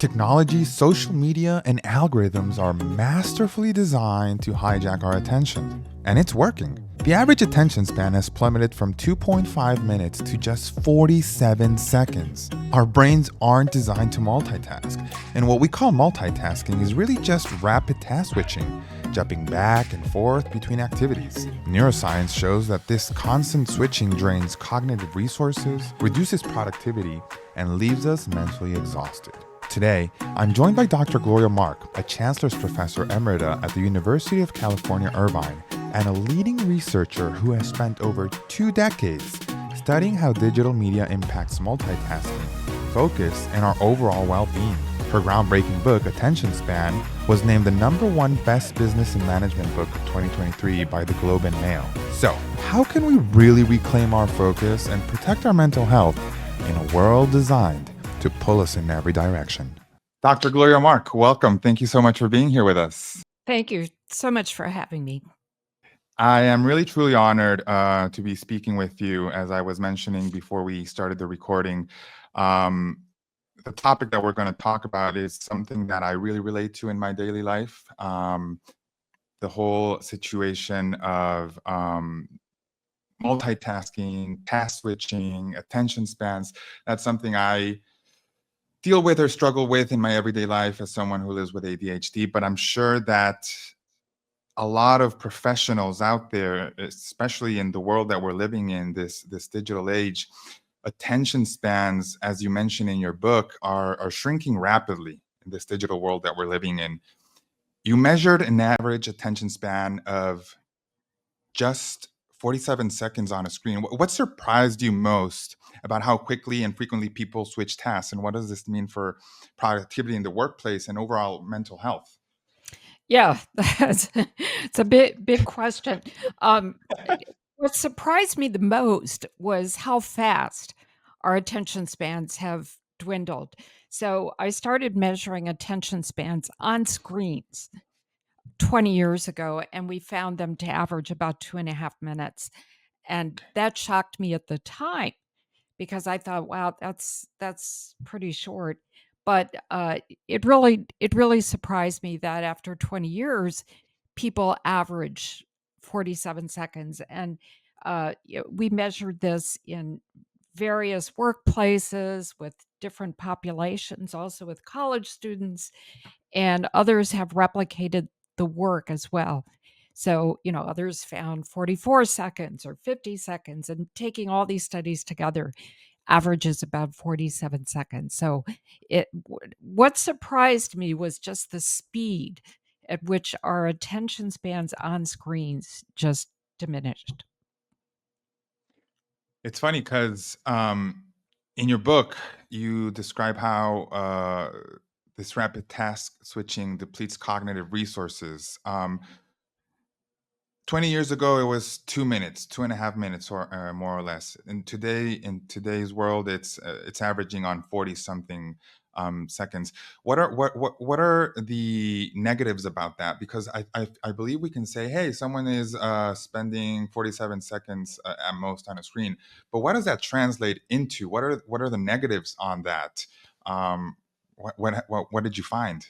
Technology, social media, and algorithms are masterfully designed to hijack our attention. And it's working. The average attention span has plummeted from 2.5 minutes to just 47 seconds. Our brains aren't designed to multitask. And what we call multitasking is really just rapid task switching, jumping back and forth between activities. Neuroscience shows that this constant switching drains cognitive resources, reduces productivity, and leaves us mentally exhausted. Today, I'm joined by Dr. Gloria Mark, a Chancellor's Professor Emerita at the University of California, Irvine, and a leading researcher who has spent over 2 decades studying how digital media impacts multitasking, focus, and our overall well-being. Her groundbreaking book, Attention Span, was named the #1 Best Business and Management Book of 2023 by the Globe and Mail. So, how can we really reclaim our focus and protect our mental health in a world designed to pull us in every direction? Dr. Gloria Mark, welcome. Thank you so much for being here with us. Thank you so much for having me. I am really truly honored to be speaking with you. As I was mentioning before we started the recording, the topic that we're going to talk about is something that I really relate to in my daily life. The whole situation of multitasking, task switching, attention spans. That's something I deal with or struggle with in my everyday life as someone who lives with ADHD, but I'm sure that a lot of professionals out there, especially in the world that we're living in, this digital age, attention spans, as you mentioned in your book, are shrinking rapidly in this digital world that we're living in. You measured an average attention span of just 47 seconds on a screen. What surprised you most about how quickly and frequently people switch tasks, and what does this mean for productivity in the workplace and overall mental health? Yeah, it's a big question. What surprised me the most was how fast our attention spans have dwindled. So I started measuring attention spans on screens 20 years ago, and we found them to average about 2.5 minutes. And that shocked me at the time because I thought, wow, that's pretty short. But it really surprised me that after 20 years, people average 47 seconds, and we measured this in various workplaces with different populations, also with college students, and others have replicated the work as well. So, others found 44 seconds or 50 seconds, and taking all these studies together averages about 47 seconds. So, what surprised me was just the speed at which our attention spans on screens just diminished. It's funny because in your book, you describe how this rapid task switching depletes cognitive resources. 20 years ago, it was 2 minutes, 2.5 minutes, or more or less. And today, in today's world, it's averaging on 40 something seconds. What are the negatives about that? Because I believe we can say, hey, someone is spending 47 seconds at most on a screen. But what does that translate into? What are the negatives on that? What did you find?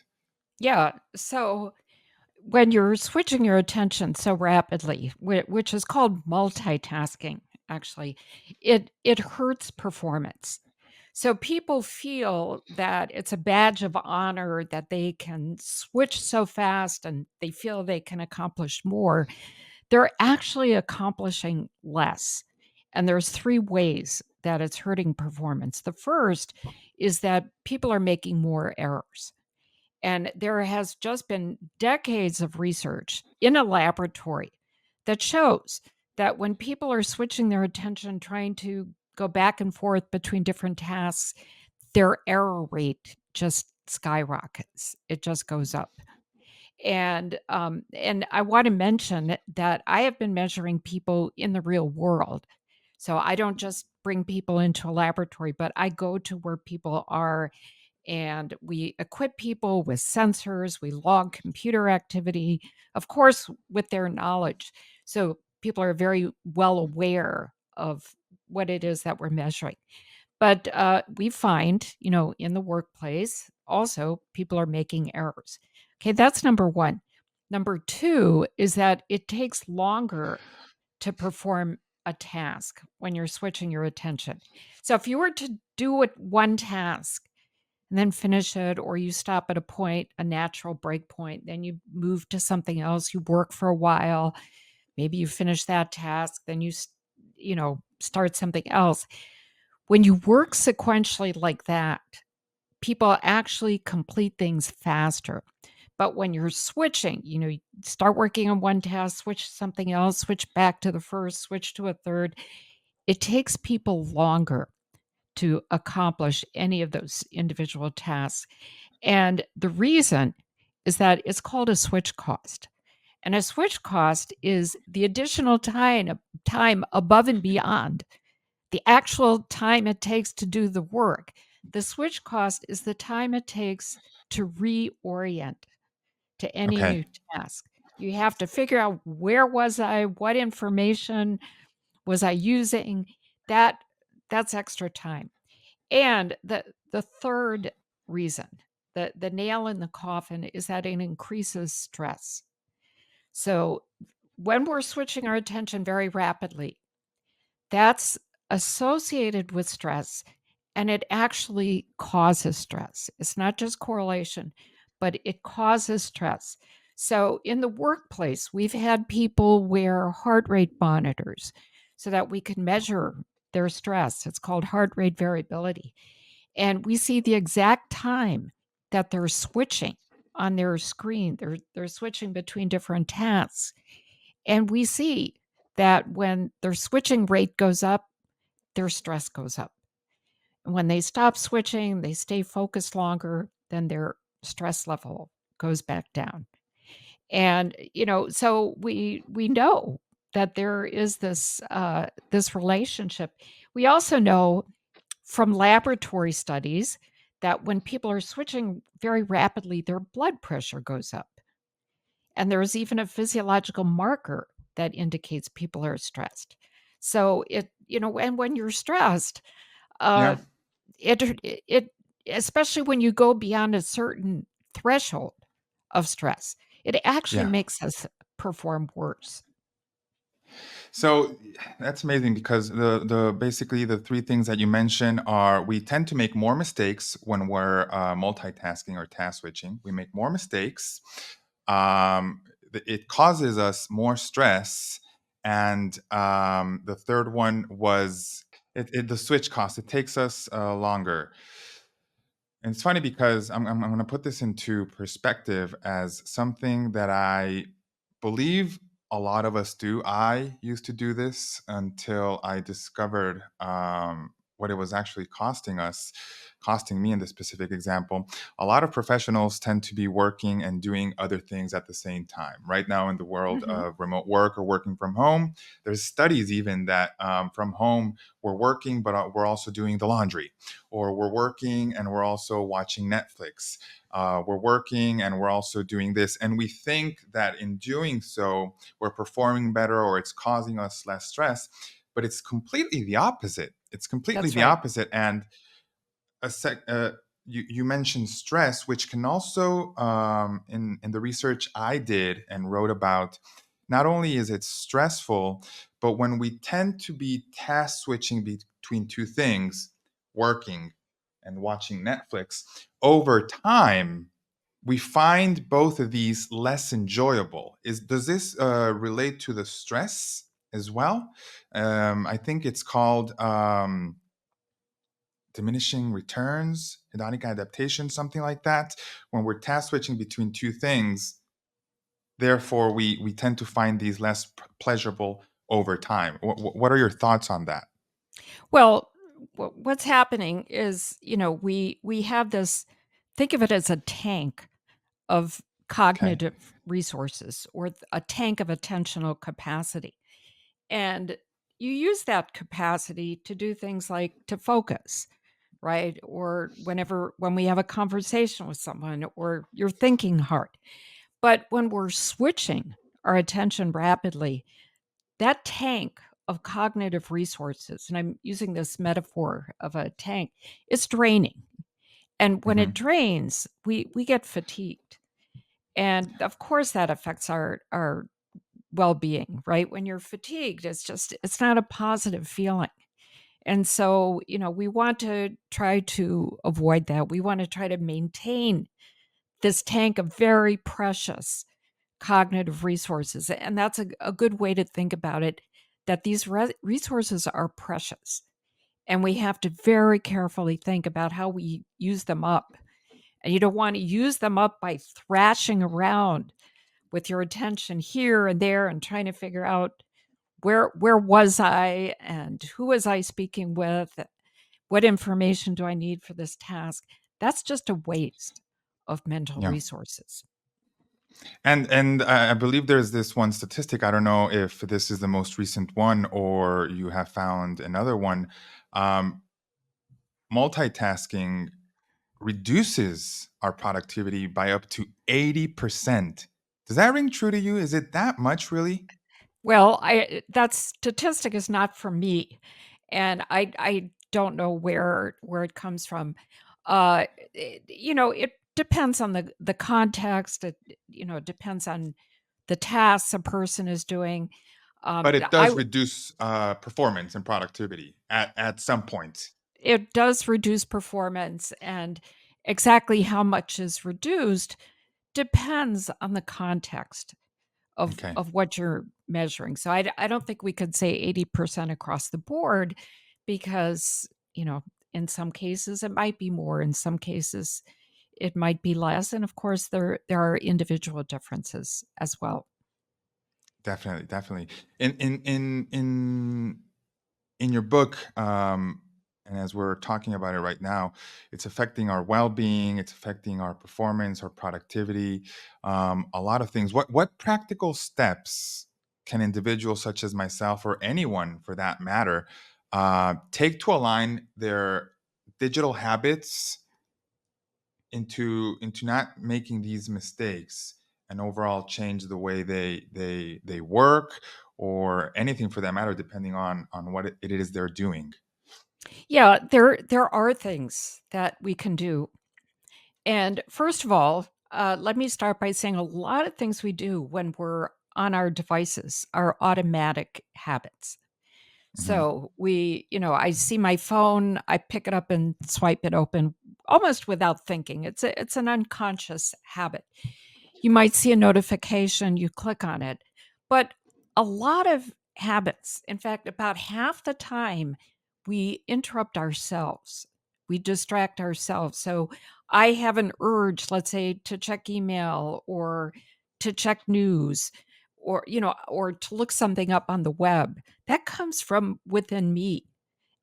Yeah. So, when you're switching your attention so rapidly, which is called multitasking, actually, it hurts performance. So people feel that it's a badge of honor that they can switch so fast and they feel they can accomplish more. They're actually accomplishing less. And there's 3 ways that it's hurting performance. The first is that people are making more errors. And there has just been decades of research in a laboratory that shows that when people are switching their attention, trying to go back and forth between different tasks, their error rate just skyrockets. It just goes up. And I want to mention that I have been measuring people in the real world. So I don't just bring people into a laboratory, but I go to where people are, and we equip people with sensors. We log computer activity, of course, with their knowledge. So people are very well aware of what it is that we're measuring. But we find, in the workplace, also people are making errors. Okay, that's number one. Number two is that it takes longer to perform a task when you're switching your attention. So if you were to do it one task and then finish it, or you stop at a point, a natural break point, then you move to something else, you work for a while, maybe you finish that task, then start something else. When you work sequentially like that, people actually complete things faster. But when you're switching, you start working on one task, switch to something else, switch back to the first, switch to a third, it takes people longer to accomplish any of those individual tasks. And the reason is that it's called a switch cost. And a switch cost is the additional time above and beyond the actual time it takes to do the work. The switch cost is the time it takes to reorient to any Okay. new task. You have to figure out, where was I? What information was I using? That that's extra time. And the third reason, the nail in the coffin, is that it increases stress. So when we're switching our attention very rapidly, that's associated with stress, and it actually causes stress. It's not just correlation, but it causes stress. So in the workplace, we've had people wear heart rate monitors so that we can measure their stress. It's called heart rate variability. And we see the exact time that they're switching on their screen. They're switching between different tasks. And we see that when their switching rate goes up, their stress goes up. And when they stop switching, they stay focused longer, then their stress level goes back down. And so we know that there is this relationship. We also know from laboratory studies that when people are switching very rapidly, their blood pressure goes up. And there's even a physiological marker that indicates people are stressed. So and when you're stressed, uh, Yeah. it especially when you go beyond a certain threshold of stress, it actually Yeah. makes us perform worse. So that's amazing because the basically the three things that you mentioned are we tend to make more mistakes when we're multitasking or task switching. We make more mistakes. It causes us more stress, and the third one was the switch cost. It takes us longer. And it's funny because I'm going to put this into perspective as something that I believe a lot of us do. I used to do this until I discovered what it was actually costing us, costing me in this specific example. A lot of professionals tend to be working and doing other things at the same time. Right now, in the world Mhm. of remote work or working from home, there's studies even that from home we're working, but we're also doing the laundry, or we're working and we're also watching Netflix. We're working and we're also doing this. And we think that in doing so, we're performing better or it's causing us less stress. But it's completely the opposite. It's completely That's the right. opposite. And a sec, you mentioned stress, which can also, in the research I did and wrote about, not only is it stressful, but when we tend to be task switching between two things, working and watching Netflix, over time, we find both of these less enjoyable. Does this relate to the stress as well? I think it's called diminishing returns, hedonic adaptation, something like that. When we're task switching between two things, therefore we tend to find these less pleasurable over time. What are your thoughts on that? Well, what's happening is, we have this, think of it as a tank of Okay. cognitive resources, or a tank of attentional capacity. And you use that capacity to do things like to focus, right? Or when we have a conversation with someone, or you're thinking hard. But when we're switching our attention rapidly, that tank of cognitive resources, and I'm using this metaphor of a tank, it's draining. And when it Hmm. drains, we get fatigued. And of course that affects our well-being, right? When you're fatigued, it's not a positive feeling. And so, we want to try to avoid that. We want to try to maintain this tank of very precious cognitive resources. And that's a good way to think about it, that these resources are precious. And we have to very carefully think about how we use them up. And you don't want to use them up by thrashing around with your attention here and there and trying to figure out where was I and who was I speaking with? What information do I need for this task? That's just a waste of mental Yeah. resources. And I believe there's this one statistic. I don't know if this is the most recent one or you have found another one. Um, Multitasking reduces our productivity by up to 80%. Does that ring true to you? Is it that much, really? Well, that statistic is not from me, and I don't know where it comes from. It depends on the context. It depends on the tasks a person is doing. But it I does reduce performance and productivity at some point. It does reduce performance, and exactly how much is reduced depends on the context of Okay, of what you're measuring. So I don't think we could say 80% across the board because, in some cases it might be more, in some cases it might be less, and of course there are individual differences as well. definitely, definitely. In your book, and as we're talking about it right now, it's affecting our well-being, it's affecting our performance, our productivity, a lot of things. What practical steps can individuals such as myself or anyone for that matter take to align their digital habits into not making these mistakes and overall change the way they work or anything for that matter, depending on what it is they're doing? Yeah, there are things that we can do. And first of all, let me start by saying a lot of things we do when we're on our devices are automatic habits. Hmm. So I see my phone, I pick it up and swipe it open almost without thinking. It's an unconscious habit. You might see a notification, you click on it. But a lot of habits, in fact, about half the time, we interrupt ourselves. We distract ourselves. So I have an urge, let's say, to check email or to check news or to look something up on the web. That comes from within me.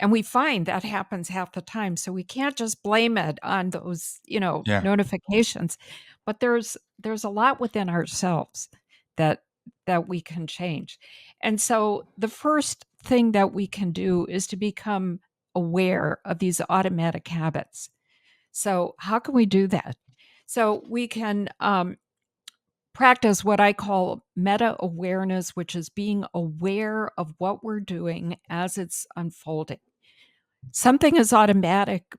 And we find that happens half the time. So we can't just blame it on those, Yeah, notifications. But there's a lot within ourselves that that we can change. And so the first thing that we can do is to become aware of these automatic habits. So how can we do that? So we can practice what I call meta awareness, which is being aware of what we're doing as it's unfolding. Something is automatic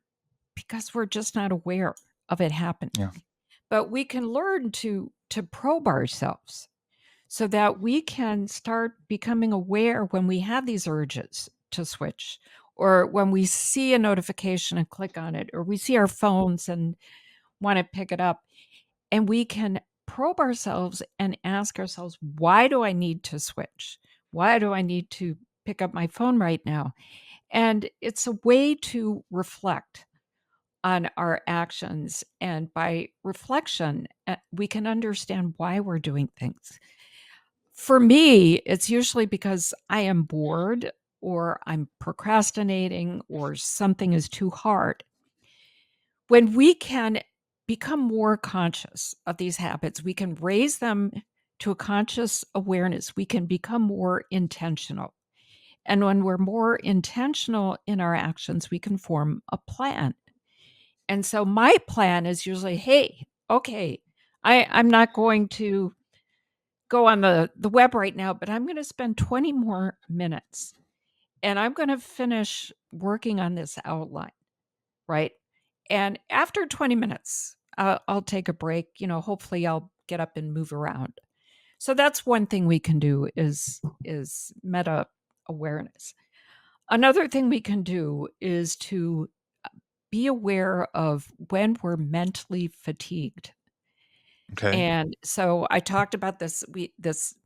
because we're just not aware of it happening. yeah, But we can learn to probe ourselves so that we can start becoming aware when we have these urges to switch, or when we see a notification and click on it, or we see our phones and want to pick it up. And we can probe ourselves and ask ourselves, why do I need to switch? Why do I need to pick up my phone right now? And it's a way to reflect on our actions. And by reflection, we can understand why we're doing things. For me, it's usually because I am bored or I'm procrastinating or something is too hard. When we can become more conscious of these habits, we can raise them to a conscious awareness. We can become more intentional. And when we're more intentional in our actions, we can form a plan. And so my plan is usually, hey, okay, I'm not going to go on the web right now, but I'm going to spend 20 more minutes and I'm going to finish working on this outline, right? And after 20 minutes, I'll take a break. Hopefully I'll get up and move around. So that's one thing we can do is meta awareness. Another thing we can do is to be aware of when we're mentally fatigued. Okay. And so I talked about this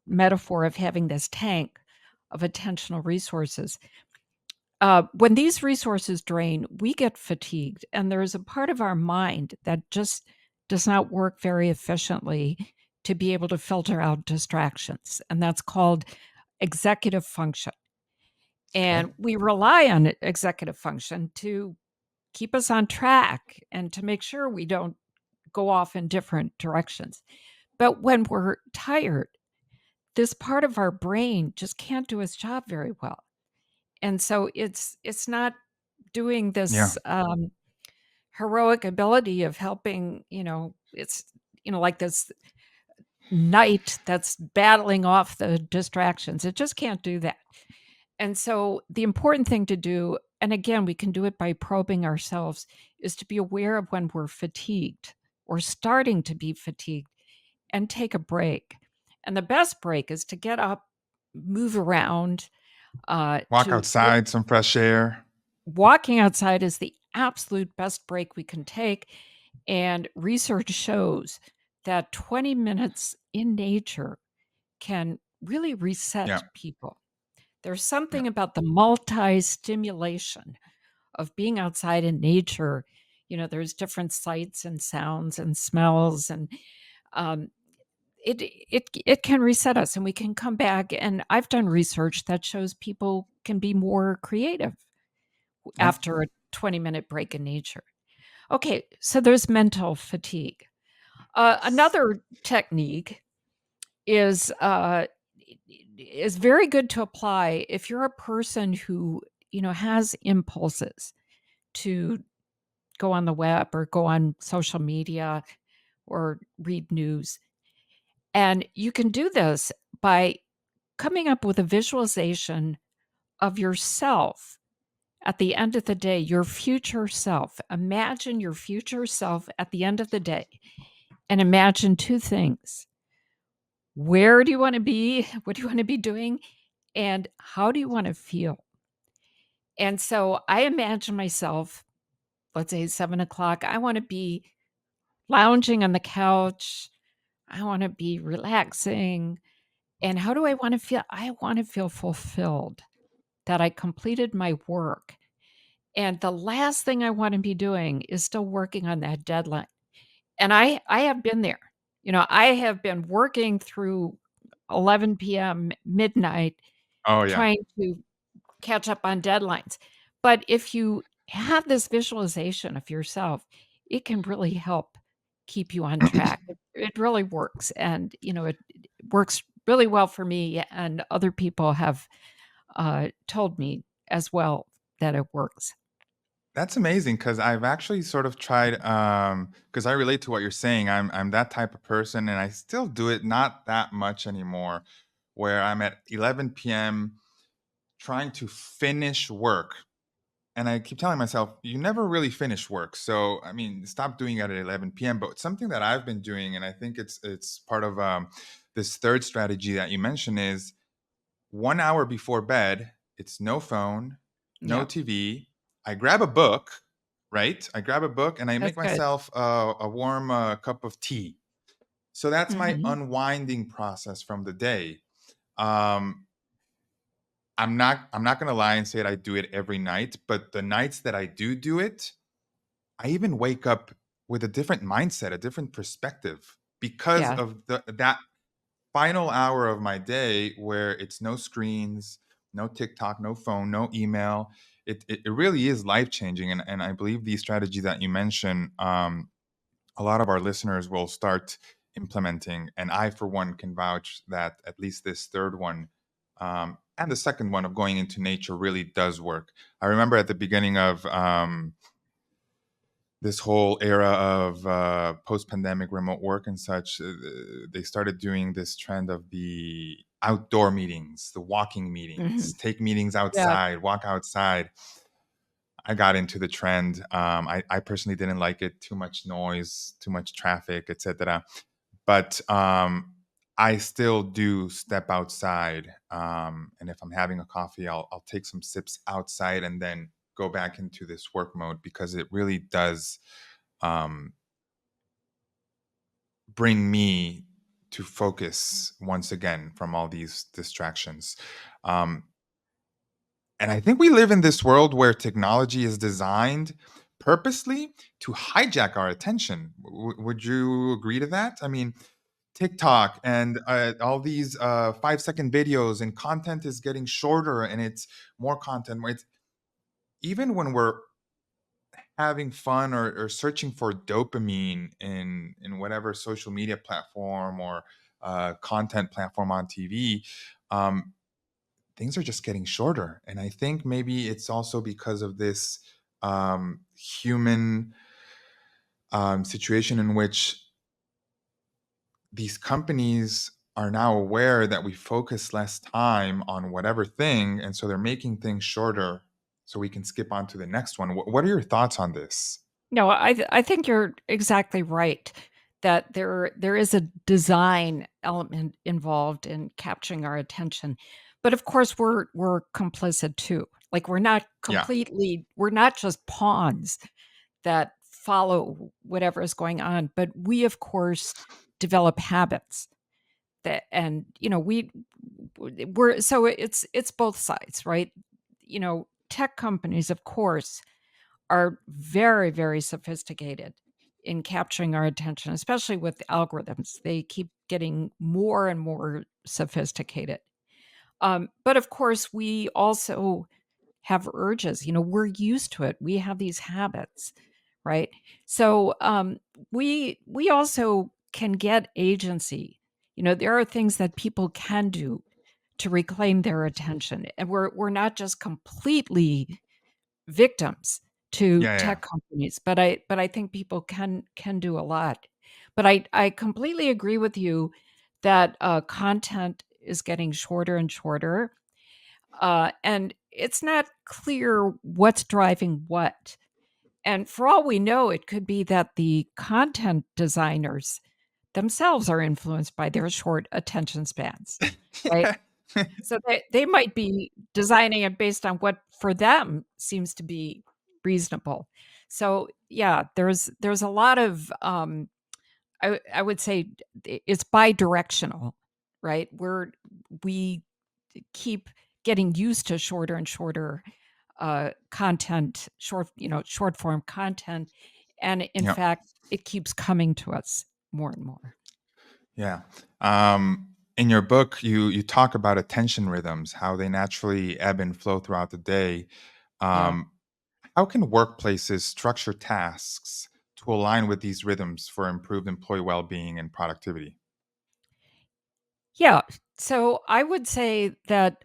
metaphor of having this tank of attentional resources. When these resources drain, we get fatigued, and there's a part of our mind that just does not work very efficiently to be able to filter out distractions, and that's called executive function. Okay. And we rely on executive function to keep us on track and to make sure we don't go off in different directions. But when we're tired, this part of our brain just can't do its job very well. And so it's not doing Yeah. this heroic ability of helping, it's like this knight that's battling off the distractions. It just can't do that. And so the important thing to do, and again, we can do it by probing ourselves, is to be aware of when we're fatigued or starting to be fatigued and take a break. And the best break is to get up, move around, Walk to get outside, some fresh air. walking outside is the absolute best break we can take. And research shows that 20 minutes in nature can really Yeah. reset people. There's Yeah. something about the multi stimulation of being outside in nature. There's different sights and sounds and smells, and um, it can reset us, and we can come back. And I've done research that shows people can be more creative Yeah. after a 20-minute break in nature. Okay, so there's mental fatigue. Another technique is very good to apply if you're a person who has impulses to go on the web or go on social media or read news. And you can do this by coming up with a visualization of yourself at the end of the day, your future self. Imagine your future self at the end of the day and imagine two things. Where do you want to be? What do you want to be doing? And how do you want to feel? And so I imagine myself, let's say 7 o'clock, I want to be lounging on the couch. I want to be relaxing. And how do I want to feel? I want to feel fulfilled that I completed my work. And the last thing I want to be doing is still working on that deadline. And I have been there. I have been working through 11 p.m., midnight, Oh yeah. trying to catch up on deadlines. But if you have this visualization of yourself, it can really help keep you on track. It really works. And, it works really well for me. And other people have told me as well that it works. That's amazing because I've actually sort of tried because I relate to what you're saying. I'm that type of person and I still do it not that much anymore where I'm at 11 p.m. trying to finish work. And I keep telling myself, you never really finish work. So I mean, stop doing it at 11 p.m. But something that I've been doing, and I think it's part of this third strategy that you mentioned is 1 hour before bed, it's no phone, no Yep, TV. I grab a book, right? I grab a book and I make that's good. myself a warm cup of tea. So that's my Mhm. unwinding process from the day. Um, I'm not gonna lie and say that I do it every night, but the nights that I do it, I even wake up with a different mindset, a different perspective because Yeah, of that final hour of my day where it's no screens, no TikTok, no phone, no email. It really is life changing, and I believe these strategies that you mentioned, a lot of our listeners will start implementing. And I, for one, can vouch that at least this third one and the second one of going into nature really does work. I remember at the beginning of this whole era of post-pandemic remote work and such, they started doing this trend of the outdoor meetings, the walking mhm, meetings, take meetings yeah, outside, walk outside. I got into the trend. I personally didn't like it. Too much noise, too much traffic, etc. But I still do step outside, and if I'm having a coffee, I'll take some sips outside and then go back into this work mode because it really does um, bring me to focus once again from all these distractions. Um, and I think we live in this world where technology is designed purposely to hijack our attention. Would you agree to that? I mean, TikTok and all these 5 second videos and content is getting shorter and it's more content. It's, even when we're having fun or searching for dopamine in whatever social media platform or content platform on TV, um, things are just getting shorter. And I think maybe it's also because of this human situation in which these companies are now aware that we focus less time on whatever thing. And so they're making things shorter so we can skip on to the next one. What are your thoughts on this? No, I think you're exactly right that there is a design element involved in capturing our attention. But of course we're complicit too. Like Yeah. we're not just pawns that follow whatever is going on, but we of course develop habits that, and we're, so it's both sides, right? Tech companies of course are very, very sophisticated in capturing our attention, especially with algorithms. They keep getting more and more sophisticated. But of course, we also have urges. We're used to it. We have these habits, right? So we also can get agency. There are things that people can do to reclaim their attention, and we're not just completely victims to Yeah. Yeah. tech companies, but I think people can do a lot. But I completely agree with you that content is getting shorter and shorter, and it's not clear what's driving what. And for all we know, it could be that the content designers themselves are influenced by their short attention spans, right? Yeah. So they might be designing it based on what for them seems to be reasonable. So yeah, there's a lot of I would say it's bi-directional, right? We keep getting used to shorter and shorter content, short form content, and in Yeah. fact, it keeps coming to us more and more. Yeah. In your book, you talk about attention rhythms, how they naturally ebb and flow throughout the day. Yeah. Um, how can workplaces structure tasks to align with these rhythms for improved employee well-being and productivity? Yeah. So I would say that,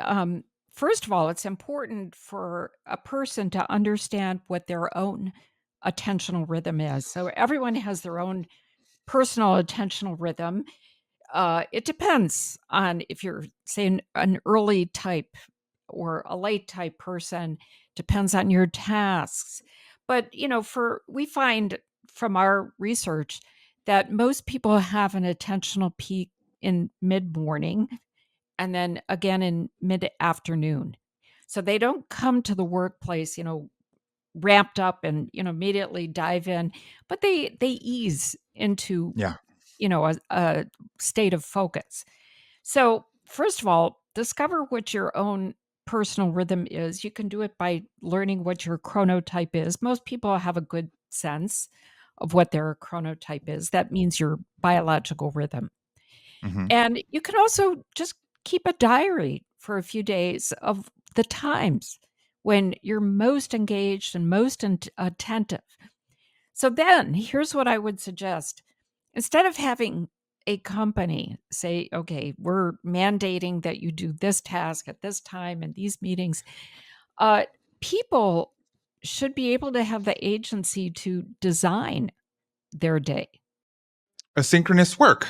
first of all, it's important for a person to understand what their own attentional rhythm is. So everyone has their own personal attentional rhythm. It depends on if you're, say, an early type or a late type person, depends on your tasks. But, for we find from our research that most people have an attentional peak in mid morning and then again in mid afternoon. So they don't come to the workplace, ramped up and, immediately dive in, but they ease into, Yeah. a state of focus. So, first of all, discover what your own personal rhythm is. You can do it by learning what your chronotype is. Most people have a good sense of what their chronotype is. That means your biological rhythm. Hmm. And you can also just keep a diary for a few days of the times when you're most engaged and most attentive. So then, here's what I would suggest. Instead of having a company say, okay, we're mandating that you do this task at this time and these meetings, uh, people should be able to have the agency to design their day, Asynchronous work.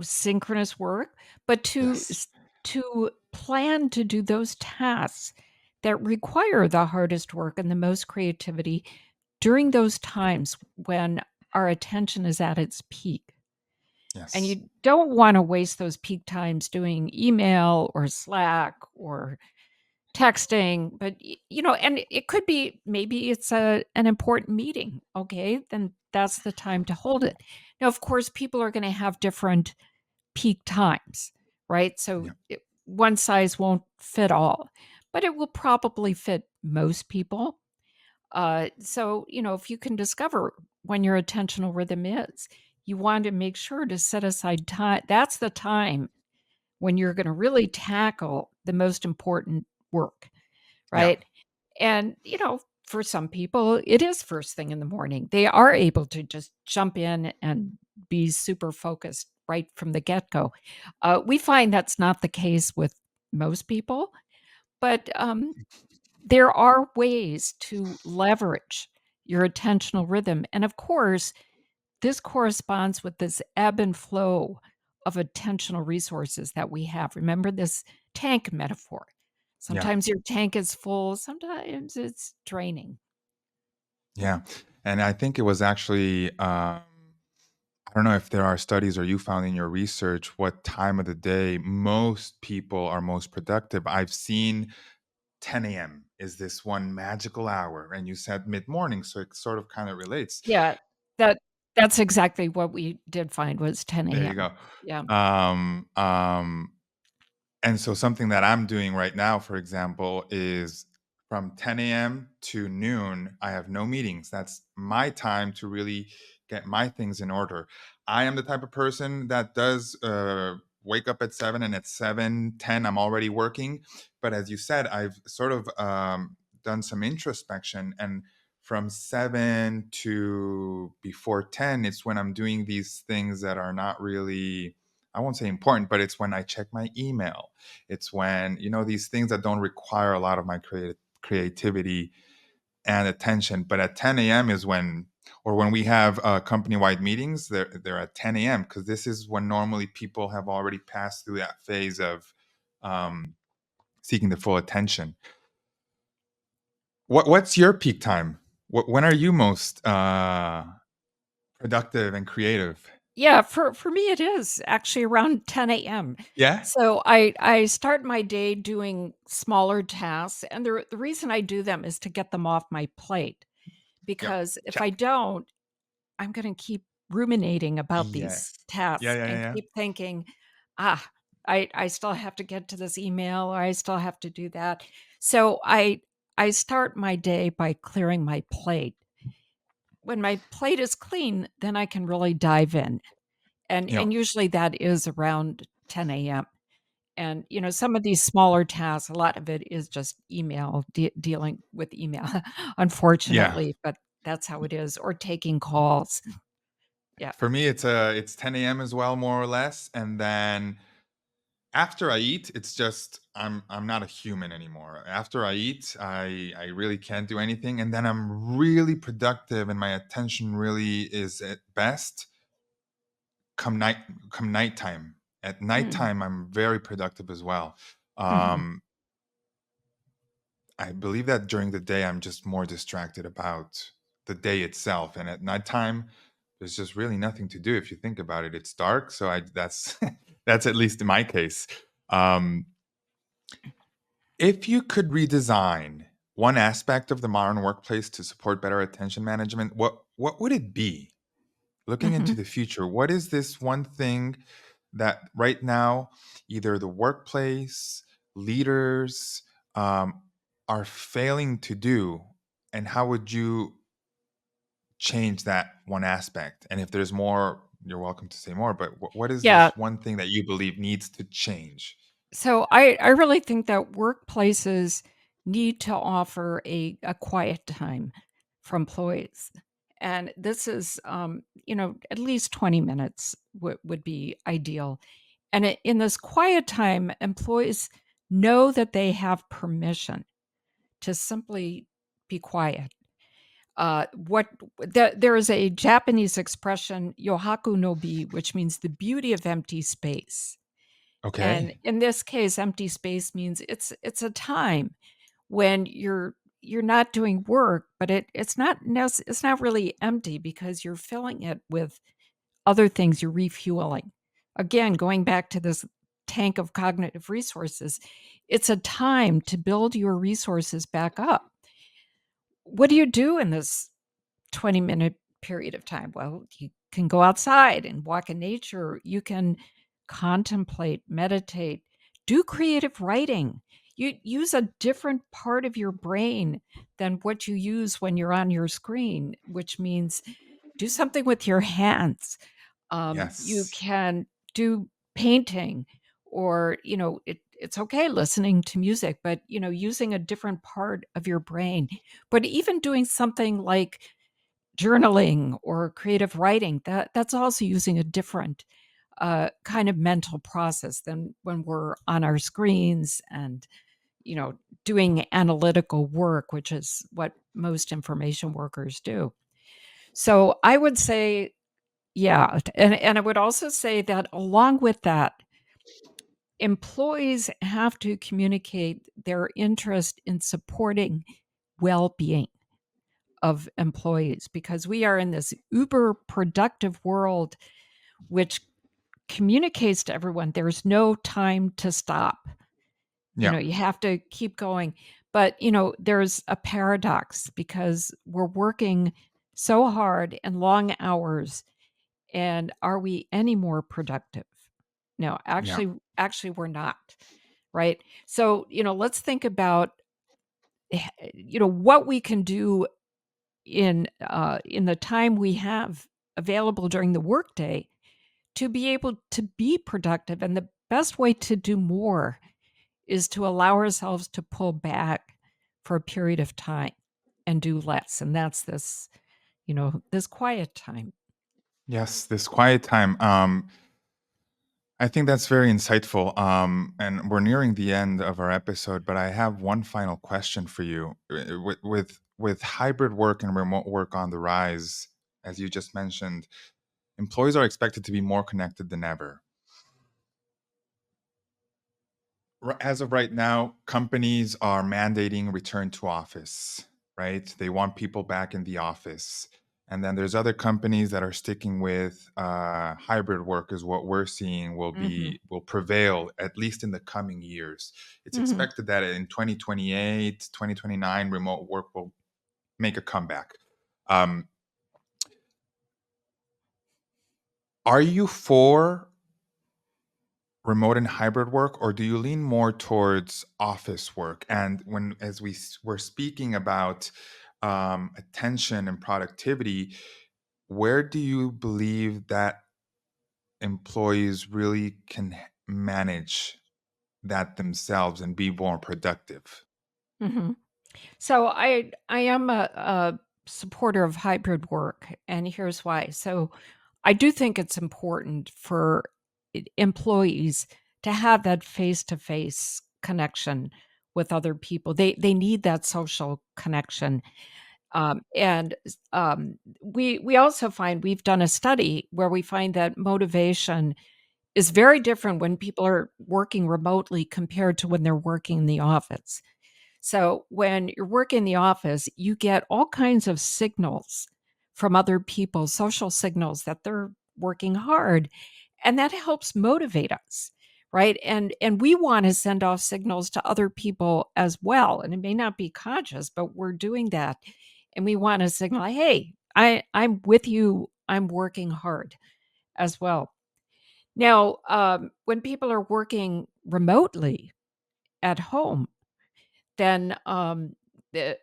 synchronous work, but Yes. to plan to do those tasks that require the hardest work and the most creativity during those times when our attention is at its peak. And Yes. you don't want to waste those peak times doing email or Slack or texting, but and it could be maybe it's an important meeting. Okay, then that's the time to hold it. Now, of course, people are going to have different peak times, right? So Yeah. one size won't fit all, but it will probably fit most people. So, if you can discover when your attentional rhythm is, you want to make sure to set aside time. That's the time when you're going to really tackle the most important work, Yeah. right? And, for some people, it is first thing in the morning. They are able to just jump in and be super focused right from the get go. We find that's not the case with most people, but there are ways to leverage your attentional rhythm. And of course, this corresponds with this ebb and flow of attentional resources that we have. Remember this tank metaphor. Yeah. Sometimes your tank is full, sometimes it's draining. Yeah. And I think it was actually, I don't know if there are studies or you found in your research what time of the day most people are most productive. I've seen 10 a.m. is this one magical hour, and you said mid morning, so it sort of kind of relates. Yeah, that that's exactly what we did find was 10 There you AM. go. Yeah. Um, um, And so something that I'm doing right now, for example, is from 10 a.m. to noon, I have no meetings. That's my time to really get my things in order. I am the type of person that does wake up at 7 and at 7:10 I'm already working. But as you said, I've sort of done some introspection, and from 7 to before 10, it's when I'm doing these things that are not really, I won't say important, but it's when I check my email. It's when, these things that don't require a lot of my creativity and attention. But at 10 a.m. is when, or when we have company wide meetings, they're at 10 a.m. because this is when normally people have already passed through that phase of um, seeking the full attention. What's your peak time? When are you most productive and creative? Yeah, for me, it is actually around 10 AM. Yeah. So I start my day doing smaller tasks, and the reason I do them is to get them off my plate, Yep. because if I Check. don't, I'm gonna keep ruminating about these Yes. Yeah. tasks Yeah. Yeah. and Yeah. keep thinking, "Ah, I still have to get to this email, or I still have to do that." So I start my day by clearing my plate. When my plate is clean, then I can really dive in, Yeah. and usually that is around 10 AM. And, some of these smaller tasks, a lot of it is just email, dealing with email, Yeah. unfortunately, but that's how it is, or taking calls. Yeah. For me, it's 10 a.m. as well, more or less, and then after I eat, it's just I'm not a human anymore. After I eat, I really can't do anything, and then I'm really productive, and my attention really is at best come night come nighttime. At Mm, nighttime, I'm very productive as well. mhm. Um, I believe that during the day, I'm just more distracted about the day itself, and at nighttime, there's just really nothing to do. If you think about it, it's dark, so I that's that's at least in my case. Um, if you could redesign one aspect of the modern workplace to support better attention management, what would it be? Looking into Mhm. the future, what is this one thing that right now either the workplace, leaders um, are failing to do, and how would you change that one aspect? And if there's more, you're welcome to say more. But what is Yeah. this one thing that you believe needs to change? So I really think that workplaces need to offer a quiet time for employees. And this is, at least 20 minutes would be ideal. And in this quiet time, employees know that they have permission to simply be quiet. There is a Japanese expression, yohaku no bi, which means the beauty of empty space. And Okay. in this case, empty space means it's a time when you're not doing work, but it's not really empty because you're filling it with other things, you're refueling. Again, going back to this tank of cognitive resources, it's a time to build your resources back up. What do you do in this 20-minute period of time? Well, you can go outside and walk in nature. You can contemplate, meditate, do creative writing. You use a different part of your brain than what you use when you're on your screen, which means do something with your hands. You Yes. can do painting, or it's okay listening to music, but using a different part of your brain. But even doing something like journaling or creative writing, that's also using a different kind of mental process than when we're on our screens and you know doing analytical work, which is what most information workers do. So I would say, yeah, and I would also say that along with that, employees have to communicate their interest in supporting well-being of employees, because we are in this uber productive world which communicates to everyone there's no time to stop. Yeah. You have to keep going. But there's a paradox because we're working so hard and long hours, and are we any more productive? No, Yeah. actually we're not, right? So, let's think about what we can do in the time we have available during the workday to be able to be productive. And the best way to do more is to allow ourselves to pull back for a period of time and do less. And that's this quiet time. Yes, this quiet time. I think that's very insightful. And we're nearing the end of our episode, but I have one final question for you. With hybrid work and remote work on the rise, as you just mentioned, employees are expected to be more connected than ever. As of right now, companies are mandating return to office, right? They want people back in the office. And then there's other companies that are sticking with hybrid work is what we're seeing Hmm. will prevail at least in the coming years. It's Hmm. expected that in 2028, 2029, remote work will make a comeback. Um, are you for remote and hybrid work, or do you lean more towards office work? And when as were speaking about attention and productivity, where do you believe that employees really can manage that themselves and be more productive? Hmm. So I am a supporter of hybrid work, and here's why. So I do think it's important for employees to have that face to face connection with other people. They need that social connection. We also find, we've done a study where we find that motivation is very different when people are working remotely compared to when they're working in the office. So when you're working in the office, you get all kinds of signals from other people, social signals that they're working hard, and that helps motivate us, right? And we want to send off signals to other people as well. And it may not be conscious, but we're doing that. And we want to signal, hey, I'm with you. I'm working hard as well. Now, when people are working remotely at home, then the,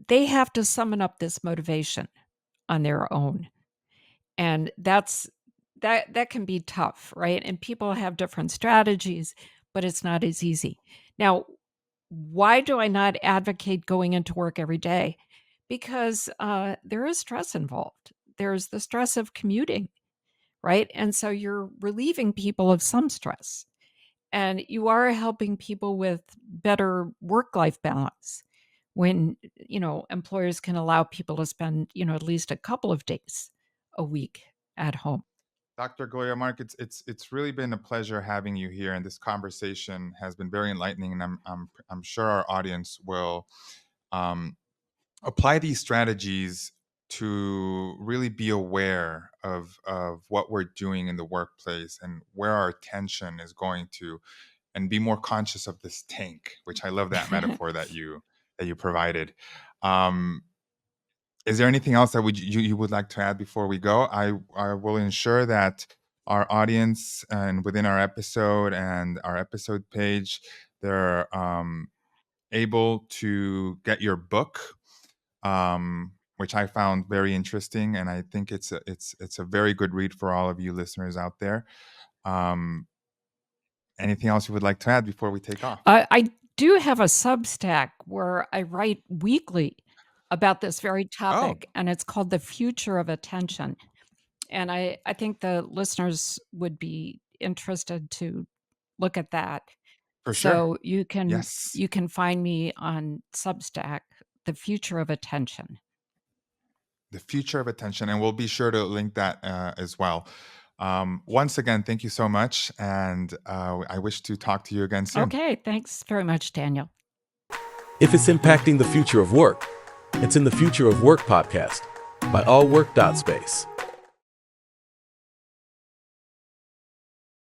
they have to summon up this motivation on their own, and that can be tough, right? And people have different strategies, but it's not as easy. Now, why do I not advocate going into work every day? Because there is stress involved. There's the stress of commuting, right? And so you're relieving people of some stress, and you are helping people with better work life balance when employers can allow people to spend at least a couple of days a week at home. Dr. Gloria Mark, it's really been a pleasure having you here, and this conversation has been very enlightening, and I'm sure our audience will um, apply these strategies to really be aware of what we're doing in the workplace and where our attention is going to, and be more conscious of this tank, which I love that metaphor that you provided. Um, is there anything else that you would like to add before we go? I will ensure that our audience and within our episode and our episode page, they're able to get your book, which I found very interesting, and I think it's a very good read for all of you listeners out there. Um, anything else you would like to add before we take off? I do have a Substack where I write weekly about this very Oh, topic, and it's called The Future of Attention. And I think the listeners would be interested to look at that. for sure. So Yes, you can find me on Substack, The Future of Attention. the future of attention, and we'll be sure to link that as well. Once again, thank you so much, and I wish to talk to you again soon. Okay, thanks very much, Daniel. If it's impacting the future of work, it's in the Future of Work podcast by allwork.space.